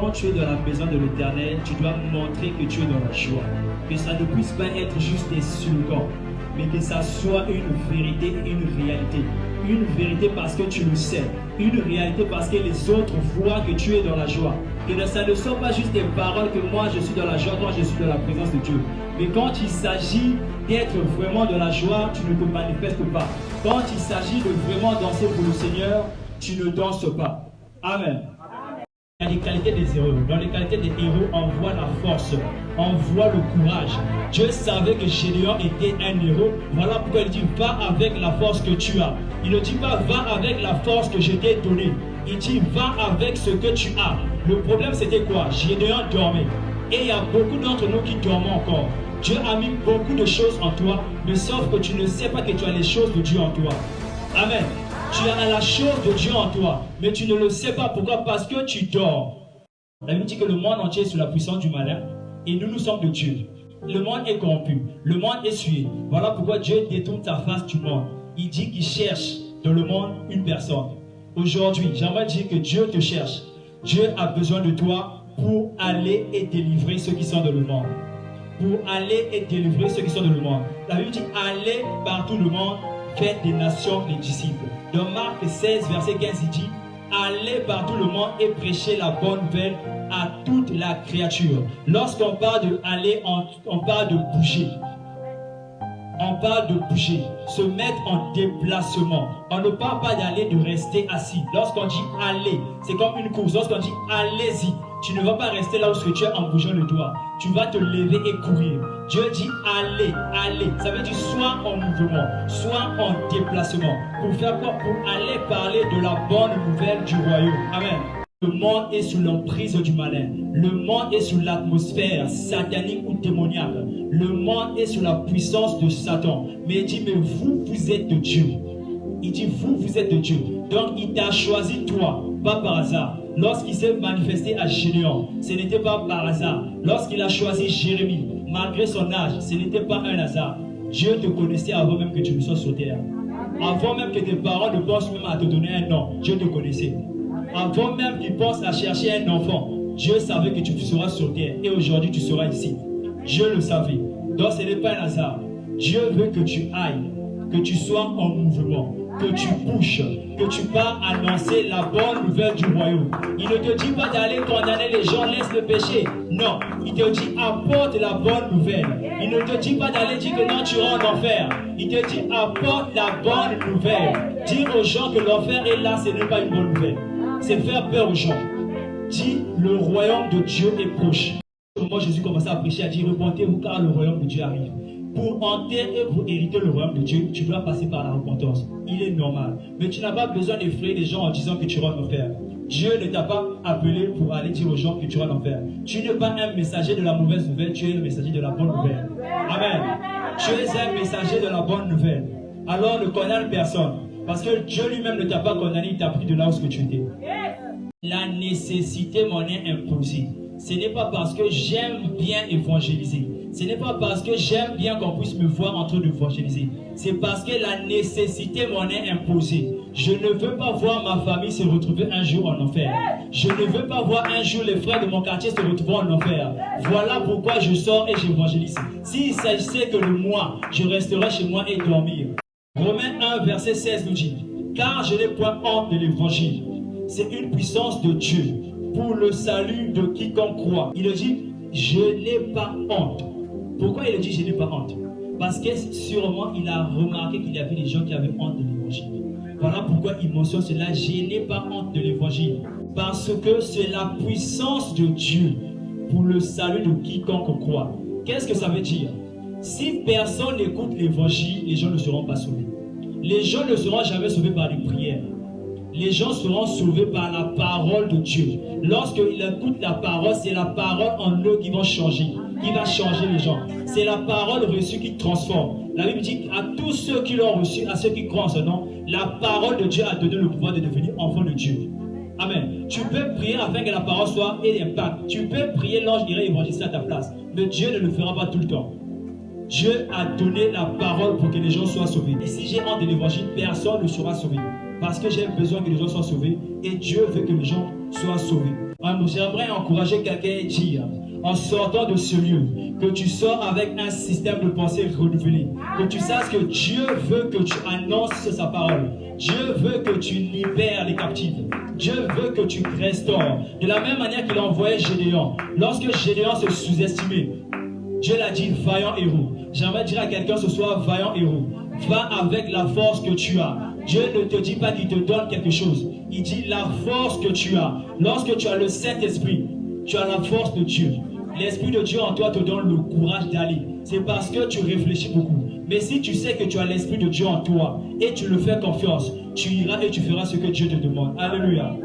quand tu es dans la maison de l'Éternel, tu dois montrer que tu es dans la joie. Que ça ne puisse pas être juste des slogans, mais que ça soit une vérité et une réalité. Une vérité parce que tu le sais. Une réalité parce que les autres voient que tu es dans la joie. Que ça ne soit pas juste des paroles que moi je suis dans la joie, moi je suis dans la présence de Dieu. Mais quand il s'agit d'être vraiment dans la joie, tu ne te manifestes pas. Quand il s'agit de vraiment danser pour le Seigneur, tu ne danses pas. Amen. Il y a les qualités des héros. Dans les qualités des héros, on voit la force, on voit le courage. Dieu savait que Gédéon était un héros. Voilà pourquoi il dit va avec la force que tu as. Il ne dit pas va avec la force que je t'ai donnée. Il dit va avec ce que tu as. Le problème c'était quoi? Gédéon dormait. Et il y a beaucoup d'entre nous qui dorment encore. Dieu a mis beaucoup de choses en toi, mais sauf que tu ne sais pas que tu as les choses de Dieu en toi. Amen. Tu as la chose de Dieu en toi, mais tu ne le sais pas. Pourquoi? Parce que tu dors. La Bible dit que le monde entier est sous la puissance du malin et nous sommes de Dieu. Le monde est corrompu, le monde est souillé. Voilà pourquoi Dieu détourne sa face du monde. Il dit qu'il cherche dans le monde une personne. Aujourd'hui, j'aimerais dire que Dieu te cherche. Dieu a besoin de toi pour aller et délivrer ceux qui sont dans le monde. Pour aller et délivrer ceux qui sont dans le monde. La Bible dit allez partout le monde. Faites des nations les disciples. Dans Marc 16, verset 15, il dit allez par tout le monde et prêchez la bonne nouvelle à toute la créature. Lorsqu'on parle de aller, on parle de bouger. On parle de bouger, se mettre en déplacement. On ne parle pas d'aller, de rester assis. Lorsqu'on dit aller, c'est comme une course. Lorsqu'on dit allez-y, tu ne vas pas rester là où tu es en bougeant le doigt. Tu vas te lever et courir. Dieu dit allez, allez. Ça veut dire soit en mouvement, soit en déplacement. Pour faire quoi? Pour aller parler de la bonne nouvelle du royaume. Amen. Le monde est sous l'emprise du malin. Le monde est sous l'atmosphère satanique ou démoniaque. Le monde est sous la puissance de Satan. Mais il dit, mais vous, vous êtes de Dieu. Il dit, vous, vous êtes de Dieu. Donc, il t'a choisi toi, pas par hasard. Lorsqu'il s'est manifesté à Gédéon, ce n'était pas par hasard. Lorsqu'il a choisi Jérémie, malgré son âge, ce n'était pas un hasard. Dieu te connaissait avant même que tu ne sois sur terre. Avant même que tes parents ne pensent même à te donner un nom, Dieu te connaissait. Avant même qu'ils pensent à chercher un enfant, Dieu savait que tu seras sur terre. Et aujourd'hui, tu seras ici. Dieu le savait. Donc, ce n'est pas un hasard. Dieu veut que tu ailles, que tu sois en mouvement, que tu bouges, que tu pars annoncer la bonne nouvelle du royaume. Il ne te dit pas d'aller condamner les gens, laisse le péché. Non, il te dit apporte la bonne nouvelle. Il ne te dit pas d'aller dire que non, tu iras en enfer. Il te dit apporte la bonne nouvelle. Dire aux gens que l'enfer est là, ce n'est pas une bonne nouvelle. C'est faire peur aux gens. Dis le royaume de Dieu est proche. Au moment où Jésus commençait à prêcher, à dire repentez-vous car le royaume de Dieu arrive. Pour entrer et pour hériter le royaume de Dieu, tu dois passer par la repentance. Il est normal. Mais tu n'as pas besoin d'effrayer les gens en disant que tu vas en enfer. Dieu ne t'a pas appelé pour aller dire aux gens que tu vas en enfer. Tu n'es pas un messager de la mauvaise nouvelle, tu es le messager de la bonne nouvelle. Amen. Tu es un messager de la bonne nouvelle. Alors ne condamne personne. Parce que Dieu lui-même ne t'a pas condamné, il t'a pris de là où tu étais. La nécessité m'en est imposée. Ce n'est pas parce que j'aime bien évangéliser. Ce n'est pas parce que j'aime bien qu'on puisse me voir en train d'évangéliser. C'est parce que la nécessité m'en est imposée. Je ne veux pas voir ma famille se retrouver un jour en enfer. Je ne veux pas voir un jour les frères de mon quartier se retrouver en enfer. Voilà pourquoi je sors et j'évangélise. S'il s'agissait que de moi, je resterai chez moi et dormir. Romains 1, verset 16 nous dit « Car je n'ai point honte de l'évangile. C'est une puissance de Dieu pour le salut de quiconque croit. » Il dit « Je n'ai pas honte. » Pourquoi il dit « Je n'ai pas honte » Parce que sûrement il a remarqué qu'il y avait des gens qui avaient honte de l'évangile. Voilà pourquoi il mentionne cela « Je n'ai pas honte de l'évangile. » Parce que c'est la puissance de Dieu pour le salut de quiconque croit. Qu'est-ce que ça veut dire? Si personne n'écoute l'évangile, les gens ne seront pas sauvés. Les gens ne seront jamais sauvés par les prières. Les gens seront sauvés par la parole de Dieu. Lorsqu'ils écoutent la parole, c'est la parole en eux qui va changer les gens. C'est la parole reçue qui transforme. La Bible dit à tous ceux qui l'ont reçu, à ceux qui croient en ce nom, la parole de Dieu a donné le pouvoir de devenir enfant de Dieu. Amen. Tu peux prier afin que la parole soit et impact. Tu peux prier, l'ange irait évangéliser à ta place. Mais Dieu ne le fera pas tout le temps. Dieu a donné la parole pour que les gens soient sauvés. Et si j'ai honte de l'évangile, personne ne sera sauvé. Parce que j'ai besoin que les gens soient sauvés. Et Dieu veut que les gens soient sauvés. J'aimerais encourager quelqu'un et dire, en sortant de ce lieu, que tu sors avec un système de pensée renouvelé. Que tu saches que Dieu veut que tu annonces sa parole. Dieu veut que tu libères les captifs. Dieu veut que tu restaures. De la même manière qu'il a envoyé Gédéon. Lorsque Gédéon se sous-estimait, Dieu l'a dit, vaillant héros. J'aimerais dire à quelqu'un ce soir, vaillant héros. Va avec la force que tu as. Dieu ne te dit pas qu'il te donne quelque chose. Il dit la force que tu as. Lorsque tu as le Saint-Esprit, tu as la force de Dieu. L'Esprit de Dieu en toi te donne le courage d'aller. C'est parce que tu réfléchis beaucoup. Mais si tu sais que tu as l'Esprit de Dieu en toi et tu le fais confiance, tu iras et tu feras ce que Dieu te demande. Alléluia.